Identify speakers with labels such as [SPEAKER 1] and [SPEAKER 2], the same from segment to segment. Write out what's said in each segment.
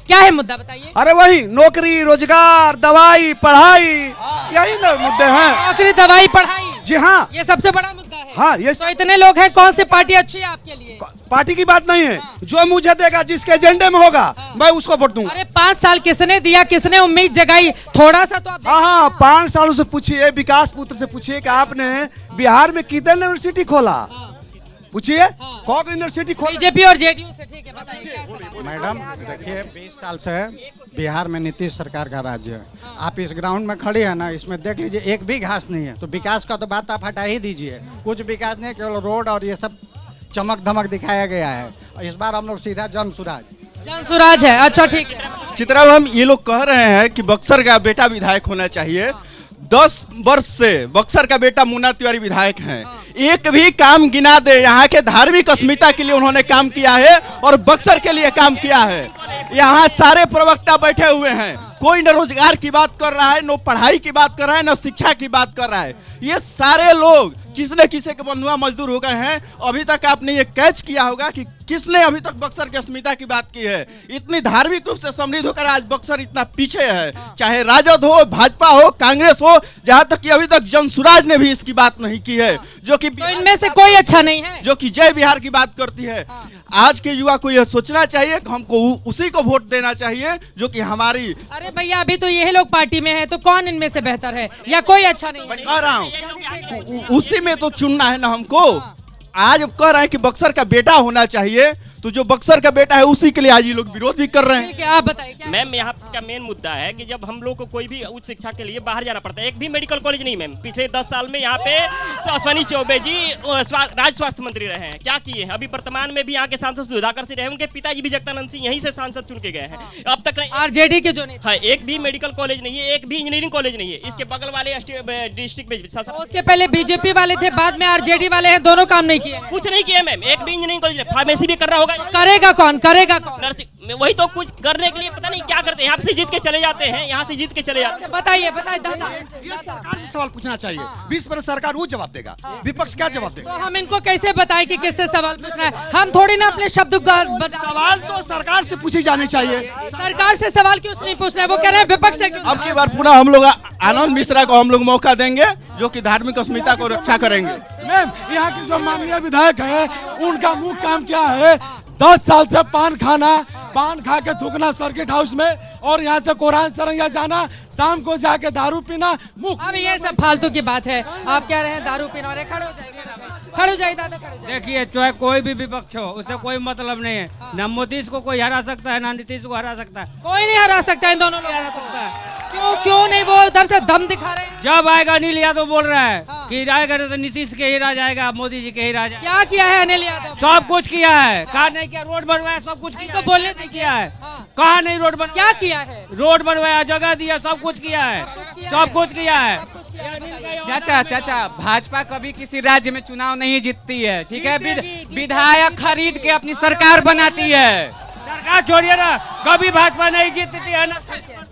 [SPEAKER 1] क्या है मुद्दा बताइए।
[SPEAKER 2] अरे वही नौकरी, रोजगार, दवाई, पढ़ाई, यही ना मुद्दे हैं।
[SPEAKER 1] नौकरी, दवाई, पढ़ाई,
[SPEAKER 2] जी हाँ,
[SPEAKER 1] ये सबसे बड़ा मुद्दा है।
[SPEAKER 2] हाँ ये
[SPEAKER 1] तो इतने लोग हैं, कौन सी पार्टी अच्छी है आपके लिए?
[SPEAKER 2] पार्टी की बात नहीं है, जो मुझे देगा, जिसके एजेंडे में होगा मैं उसको वोट दूंगा।
[SPEAKER 1] अरे 5 साल किसने दिया, किसने उम्मीद जगाई, थोड़ा सा तो आप
[SPEAKER 2] हाँ हाँ, 5 सालों से पूछिए, विकास पुत्र से पूछिए कि आपने बिहार में कितने यूनिवर्सिटी खोला, पूछिए कौन यूनिवर्सिटी खोला।
[SPEAKER 1] बीजेपी और जेडीयू से, ठीक है बताइए क्या सवाल?
[SPEAKER 3] मैडम देखिए 20 साल से बिहार में नीतीश सरकार का राज्य है। आप इस ग्राउंड में खड़ी है ना, इसमें देख लीजिए एक भी घास नहीं है। तो विकास का तो बात आप हटा ही दीजिए, कुछ विकास नहीं, केवल रोड और ये सब चमक धमक दिखाया गया है। और इस बार हम लोग सीधा जन
[SPEAKER 1] जनसुराज है। अच्छा ठीक है।
[SPEAKER 4] चित्रा हम ये लोग कह रहे हैं कि बक्सर का बेटा विधायक होना चाहिए। 10 वर्ष से बक्सर का बेटा मुन्ना तिवारी विधायक हैं, एक भी काम गिना दे, यहाँ के धार्मिक अस्मिता के लिए उन्होंने काम किया है और बक्सर के लिए काम किया है। यहाँ सारे प्रवक्ता बैठे हुए हैं, कोई न रोजगार की बात कर रहा है, न पढ़ाई की बात कर रहा है, न शिक्षा की बात कर रहा है। ये सारे लोग किसने किसे के बंधुआ मजदूर हो गए हैं। अभी तक आपने ये कैच किया होगा कि किसने अभी तक बक्सर की अस्मिता की बात की है। इतनी धार्मिक रूप से समृद्ध होकर आज बक्सर इतना पीछे है, चाहे राजद हो, भाजपा हो, कांग्रेस हो, जहां तक कि अभी तक जनसुराज ने भी इसकी बात नहीं की है, जो कि
[SPEAKER 1] तो इनमें से कोई अच्छा नहीं है,
[SPEAKER 4] जो कि जय बिहार की बात करती है। आज के युवा को यह सोचना चाहिए कि हमको उसी को वोट देना चाहिए जो कि हमारी।
[SPEAKER 1] अरे भैया अभी तो यही लोग पार्टी में है, तो कौन इनमें से बेहतर है या कोई अच्छा नहीं
[SPEAKER 4] मैं
[SPEAKER 1] है?
[SPEAKER 4] कह रहा हूँ उसी में तो चुनना है ना हमको। आज कह रहे हैं कि बक्सर का बेटा होना चाहिए, तो जो बक्सर का बेटा है उसी के लिए आज ये लोग विरोध भी कर रहे हैं।
[SPEAKER 1] ठीक है, आप बताइए क्या?
[SPEAKER 5] मैम यहाँ का मेन मुद्दा है कि जब हम लोग को कोई भी उच्च शिक्षा के लिए बाहर जाना पड़ता है, एक भी मेडिकल कॉलेज नहीं मैम। पिछले 10 साल में यहाँ पे अश्विनी चौबे जी राज्य स्वास्थ्य मंत्री रहे हैं, क्या किए हैं? अभी वर्तमान में भी यहाँ के सांसद सुधाकर सिंह रहे, उनके पिताजी भी जगदानंद सिंह यहीं से सांसद चुन के गए हैं। अब तक
[SPEAKER 1] आरजेडी के जो नेता,
[SPEAKER 5] है एक भी मेडिकल कॉलेज नहीं है, एक भी इंजीनियरिंग कॉलेज नहीं है। इसके बगल वाले डिस्ट्रिक्ट में
[SPEAKER 1] उसके पहले बीजेपी वाले थे, बाद में आरजेडी वाले हैं, दोनों काम नहीं किए।
[SPEAKER 5] कुछ नहीं किया मैम, एक भी इंजीनियरिंग कॉलेज नहीं। फार्मेसी भी करना होगा,
[SPEAKER 1] करेगा कौन? करेगा कौन?
[SPEAKER 5] नर्सिंग, वही तो कुछ करने के लिए पता नहीं क्या करते हैं। यहाँ से जीत के चले जाते हैं, यहाँ से जीत के चले जाते हैं।
[SPEAKER 1] बताइए बताइए दादा।
[SPEAKER 2] सरकार से सवाल पूछना चाहिए, 20 सरकार वो जवाब देगा, विपक्ष क्या जवाब देगा?
[SPEAKER 1] तो हम इनको कैसे बताएं कि किससे सवाल पूछना है? हम थोड़ी ना अपने शब्द
[SPEAKER 2] सवाल तो सरकार से पूछी जानी चाहिए।
[SPEAKER 1] सरकार से सवाल क्यों नहीं पूछ रहे हैं? वो कह रहे हैं विपक्ष से क्यों?
[SPEAKER 4] अब की बार पुनः हम लोग आनंद मिश्रा को हम लोग मौका देंगे, जो कि धार्मिक अस्मिता को रक्षा करेंगे।
[SPEAKER 6] मैम यहाँ के जो माननीय विधायक है, उनका मुख्य काम क्या है? 10 साल से पान खाना, पान खा के थूकना सर्किट हाउस में, और यहाँ से कुरान सरंगा जाना, शाम को जाके दारू पीना।
[SPEAKER 1] अब ये सब फालतू की बात है। आप कह रहे हैं दारू पीना, अरे खड़े हो जाइए, खड़े हो जाइए दादा, खड़े हो जाइए।
[SPEAKER 7] देखिए चाहे कोई भी विपक्ष हो, उससे कोई मतलब नहीं है। न मोदी को कोई हरा सकता है, ना नीतीश को हरा सकता है।
[SPEAKER 1] कोई नहीं हरा सकता इन दोनों लोग।
[SPEAKER 7] हरा सकता है
[SPEAKER 1] क्यों नहीं? वो उधर से दम दिखा रहे हैं।
[SPEAKER 7] जब आएगा अनिल यादव बोल रहा है कि आएगा तो नीतीश के ही राज आएगा, मोदी जी के ही राज आएगा।
[SPEAKER 1] क्या किया है अनिल यादव?
[SPEAKER 7] सब कुछ किया है, कहा नहीं किया? रोड बनवाया, सब कुछ किया
[SPEAKER 1] तो
[SPEAKER 7] है।
[SPEAKER 1] बोलने
[SPEAKER 7] नहीं किया है, कहा नहीं रोड बनवाया?
[SPEAKER 1] क्या किया है?
[SPEAKER 7] रोड बनवाया, जगह दिया, सब कुछ किया है, सब कुछ किया है।
[SPEAKER 8] चाचा भाजपा कभी किसी राज्य में चुनाव नहीं जीतती है, ठीक है? विधायक खरीद के अपनी सरकार बनाती है।
[SPEAKER 7] सरकार छोड़िए ना, कभी भाजपा नहीं जीतती है ना।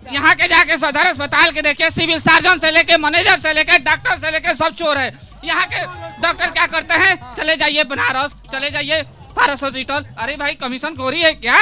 [SPEAKER 8] यहाँ के जाके सदर अस्पताल के देखिए, सिविल सर्जन से लेके मैनेजर से लेके डॉक्टर से लेके सब चोर है। यहाँ के डॉक्टर क्या करते हैं? चले जाइए बनारस, चले जाइए पारस हॉस्पिटल। अरे भाई कमीशन खोरी है क्या?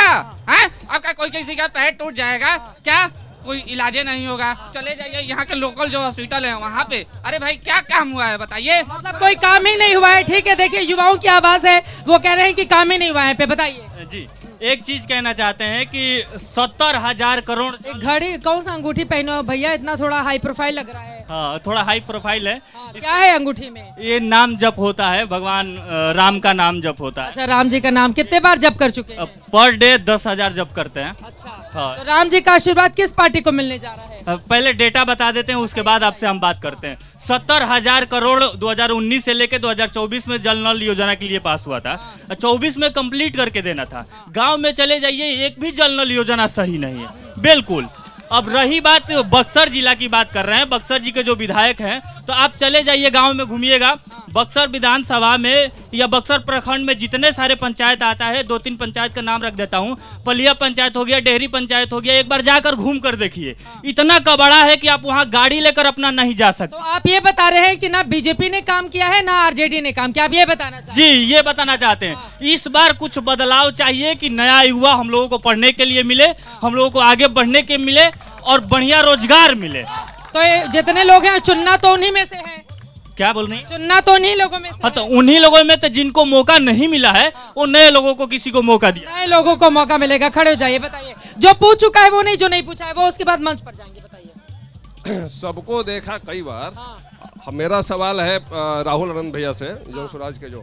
[SPEAKER 8] है आपका कोई किसी का पैर टूट जाएगा क्या? कोई इलाजे नहीं होगा, चले जाइए यहाँ के लोकल जो हॉस्पिटल है वहाँ पे। अरे भाई क्या काम हुआ है बताइए?
[SPEAKER 1] मतलब कोई काम ही नहीं हुआ है। ठीक है, देखिए युवाओं की आवाज है, वो कह रहे हैं कि काम ही नहीं हुआ है। पे बताइए
[SPEAKER 5] जी, एक चीज कहना चाहते हैं कि 70,000 करोड़।
[SPEAKER 1] एक घड़ी, कौन सा अंगूठी पहने हो भैया? इतना थोड़ा हाई प्रोफाइल लग रहा है।
[SPEAKER 5] हाँ, थोड़ा हाई प्रोफाइल है।
[SPEAKER 1] क्या है अंगूठी में?
[SPEAKER 5] ये नाम जप होता है, भगवान राम का नाम जप होता है।
[SPEAKER 1] अच्छा, राम जी का नाम कितने बार जप कर चुके हैं?
[SPEAKER 5] पर डे 10,000 जप करते हैं।
[SPEAKER 1] अच्छा,
[SPEAKER 5] हाँ।
[SPEAKER 1] तो राम जी का आशीर्वाद किस पार्टी को मिलने जा रहा है?
[SPEAKER 5] पहले डेटा बता देते हैं, उसके बाद आपसे हम बात करते हैं। 70,000 करोड़ 2019 से लेके 2024 में जल नल योजना के लिए पास हुआ था। 24 में कंप्लीट करके देना था। गांव में चले जाइए, एक भी जल नल योजना सही नहीं है बिल्कुल। अब रही बात बक्सर जिला की, बात कर रहे हैं बक्सर जी के जो विधायक हैं, तो आप चले जाइए गांव में घूमिएगा,
[SPEAKER 9] बक्सर विधानसभा में या बक्सर प्रखंड में जितने सारे पंचायत आता है, 2-3 पंचायत का नाम रख देता हूँ। पलिया पंचायत हो गया, डेहरी पंचायत हो गया, एक बार जाकर घूम कर देखिए, इतना कबाड़ा है कि आप वहाँ गाड़ी लेकर अपना नहीं जा सकते।
[SPEAKER 1] तो आप ये बता रहे हैं कि ना बीजेपी ने काम किया है ना आरजेडी ने काम किया, आप ये बताना चाहते
[SPEAKER 9] जी, ये बताना चाहते हैं। इस बार कुछ बदलाव चाहिए कि नया युवा हम लोगों को पढ़ने के लिए मिले, हम लोगों को आगे बढ़ने के मिले और बढ़िया रोजगार मिले।
[SPEAKER 1] तो ये जितने लोग हैं चुनना तो उन्हीं में से है।
[SPEAKER 9] क्या बोल रही हैं?
[SPEAKER 1] चुनना तो उन्हीं लोगों में से
[SPEAKER 9] हाँ, तो उन्हीं लोगों में तो जिनको मौका नहीं मिला है, वो नए लोगों को किसी को मौका दिया।
[SPEAKER 1] नए लोगों को मौका मिलेगा। खड़े हो जाइए, बताइए। जो पूछ चुका है वो नहीं, जो नहीं पूछा है वो उसके बाद मंच पर जाएंगे। बताइए।
[SPEAKER 10] सबको देखा कई बार। मेरा सवाल है राहुल आनंद भैया से, जो स्वराज के जो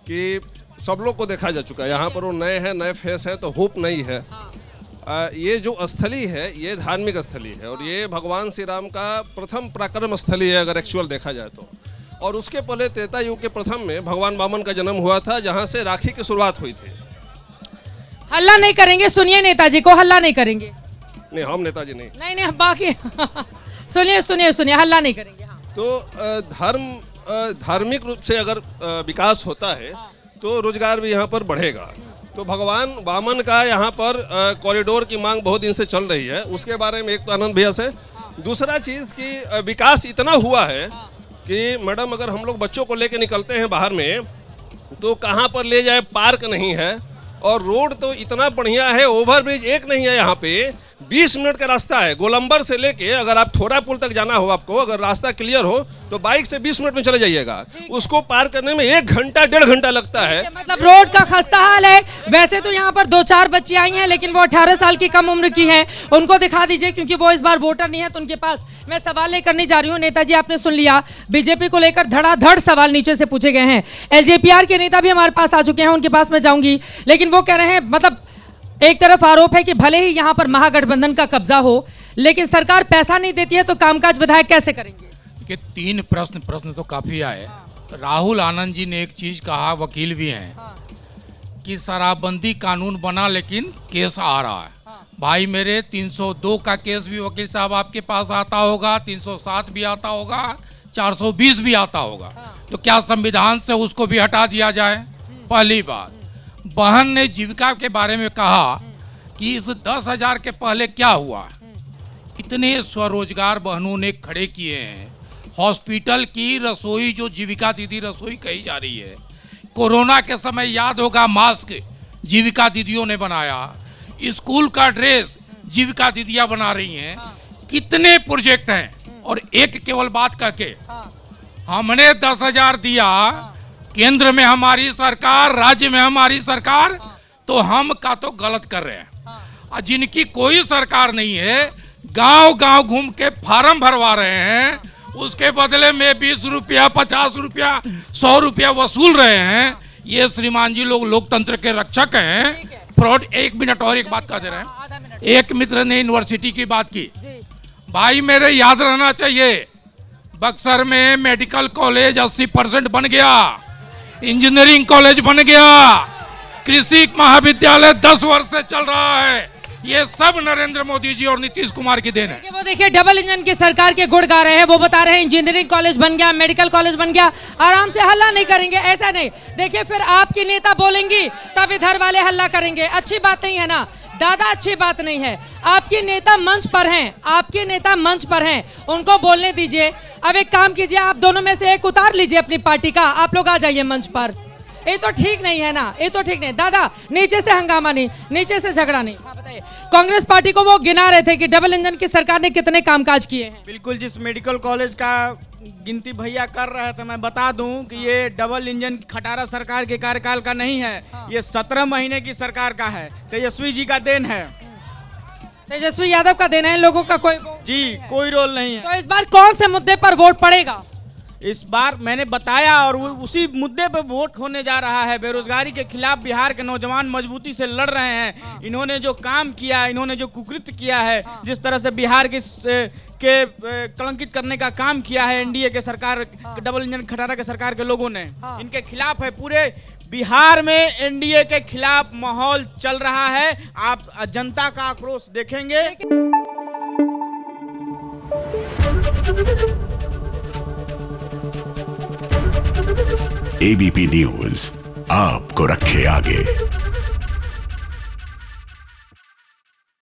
[SPEAKER 10] कि सब लोग को देखा जा चुका है, यहाँ पर वो नए हैं, नए फेस हैं, तो होप नहीं है। ये जो स्थली है ये धार्मिक स्थली है और ये भगवान श्री राम का प्रथम पराक्रम स्थली है अगर एक्चुअल देखा जाए तो। और उसके पहले त्रेता युग के प्रथम में भगवान वामन का जन्म हुआ था, जहाँ से राखी की शुरुआत हुई थी।
[SPEAKER 1] हल्ला नहीं करेंगे, सुनिए नेताजी को, हल्ला नहीं करेंगे।
[SPEAKER 10] नहीं, हम नेताजी नहीं।
[SPEAKER 1] नहीं हम बाकी सुनिए सुनिए सुनिए, हल्ला नहीं करेंगे।
[SPEAKER 10] तो धार्मिक रूप से अगर विकास होता है तो रोजगार भी यहाँ पर बढ़ेगा। तो भगवान वामन का यहाँ पर कॉरिडोर की मांग बहुत दिन से चल रही है, उसके बारे में एक तो आनंद भैया से। दूसरा चीज़ कि विकास इतना हुआ है कि मैडम अगर हम लोग बच्चों को लेके निकलते हैं बाहर में तो कहाँ पर ले जाए, पार्क नहीं है। और रोड तो इतना बढ़िया है, ओवरब्रिज एक नहीं है यहाँ पे, 20 मिनट का रास्ता है। गोलंबर से लेके अगर आप थोड़ा पुल तक जाना हो आपको, अगर रास्ता क्लियर हो तो बाइक से 20 मिनट में चले जाइएगा। उसको पार करने में 1 घंटा 1.5 घंटा लगता है।
[SPEAKER 1] मतलब रोड का खस्ता हाल है। वैसे तो यहाँ पर 2-4 बच्ची आई हैं, लेकिन वो 18 साल की कम उम्र की हैं। उनको दिखा दीजिए, क्योंकि वो इस बार वोटर नहीं है। तो उनके पास मैं सवाल लेकर नहीं जा रही हूँ। नेताजी आपने सुन लिया, बीजेपी को लेकर धड़ाधड़ सवाल नीचे से पूछे गए हैं। एलजेपीआर के नेता भी हमारे पास आ चुके हैं, उनके पास मैं जाऊंगी। लेकिन वो कह रहे हैं, मतलब एक तरफ आरोप है कि भले ही यहाँ पर महागठबंधन का कब्जा हो, लेकिन सरकार पैसा नहीं देती है, तो कामकाज विधायक कैसे करेंगे?
[SPEAKER 6] कि 3 प्रश्न तो काफी आए। राहुल आनंद जी ने एक चीज कहा, वकील भी हैं, कि शराबबंदी कानून बना लेकिन केस आ रहा है। भाई मेरे, 302 का केस भी वकील साहब आपके पास आता होगा, 307 भी आता होगा, 420 भी आता होगा। तो क्या संविधान से उसको भी हटा दिया जाए? पहली बात। बहन ने जीविका के बारे में कहा कि इस 10,000 के पहले क्या हुआ। इतने स्वरोजगार बहनों ने खड़े किए हैं। हॉस्पिटल की रसोई, जो जीविका दीदी रसोई कही जा रही है, कोरोना के समय याद होगा मास्क जीविका दीदियों ने बनाया, स्कूल का ड्रेस जीविका दीदियां बना रही हैं। कितने प्रोजेक्ट हैं। और एक केवल बात कह के, हमने 10,000 दिया, केंद्र में हमारी सरकार, राज्य में हमारी सरकार, तो हम का तो गलत कर रहे हैं। और जिनकी कोई सरकार नहीं है, गांव गांव घूम के फार्म भरवा रहे हैं, उसके बदले में 20 रुपया, 50 रुपया, 100 रुपया वसूल रहे हैं। ये श्रीमान जी लोग लोकतंत्र के रक्षक हैं। फ्रॉड। 1 मिनट और एक बात कह दे रहे हैं। एक मित्र ने यूनिवर्सिटी की बात की। भाई मेरे, याद रहना चाहिए, बक्सर में मेडिकल कॉलेज 80% बन गया, इंजीनियरिंग कॉलेज बन गया, कृषि महाविद्यालय 10 वर्ष से चल रहा है। ये सब नरेंद्र मोदी जी और नीतीश कुमार की देन है।
[SPEAKER 1] वो देखिए, डबल इंजन की सरकार के गुण गा रहे हैं। वो बता रहे हैं इंजीनियरिंग कॉलेज बन गया, मेडिकल कॉलेज बन गया। आराम से, हल्ला नहीं करेंगे, ऐसा नहीं। देखिए, फिर आपकी नेता बोलेंगी तब इधर वाले हल्ला करेंगे। अच्छी बात नहीं है ना दादा, अच्छी बात नहीं है। आपके नेता मंच पर हैं, आपके नेता मंच पर हैं, उनको बोलने दीजिए। अब एक काम कीजिए, आप दोनों में से एक उतार लीजिए अपनी पार्टी का, आप लोग आ जाइए मंच पर। ये तो ठीक नहीं है ना, ये तो ठीक नहीं। दादा, नीचे से हंगामा नहीं, नीचे से झगड़ा नहीं। हाँ, बताइए। कांग्रेस पार्टी को वो गिना रहे थे कि डबल इंजन की सरकार ने कितने कामकाज किए हैं।
[SPEAKER 11] बिल्कुल, जिस मेडिकल कॉलेज का गिनती भैया कर रहे थे, मैं बता दूं कि ये डबल इंजन खटारा सरकार के कार्यकाल का नहीं है। ये 17 महीने की सरकार का है, तेजस्वी जी का देन है।
[SPEAKER 1] तेजस्वी यादव का देना है, लोगों का कोई
[SPEAKER 11] कोई रोल नहीं है।
[SPEAKER 1] तो इस बार कौन से मुद्दे पर वोट पड़ेगा?
[SPEAKER 11] इस बार मैंने बताया, और उसी मुद्दे पे वोट होने जा रहा है। बेरोजगारी के खिलाफ बिहार के नौजवान मजबूती से लड़ रहे हैं। इन्होंने जो काम किया, इन्होंने जो कुकृत्य किया है, जिस तरह से बिहार के कलंकित करने का काम किया है एनडीए के सरकार, डबल इंजन खटारा के सरकार के लोगों ने, इनके खिलाफ है। पूरे बिहार में एनडीए के खिलाफ माहौल चल रहा है। आप जनता का आक्रोश देखेंगे।
[SPEAKER 12] Thank you. एबीपी न्यूज आपको रखे आगे।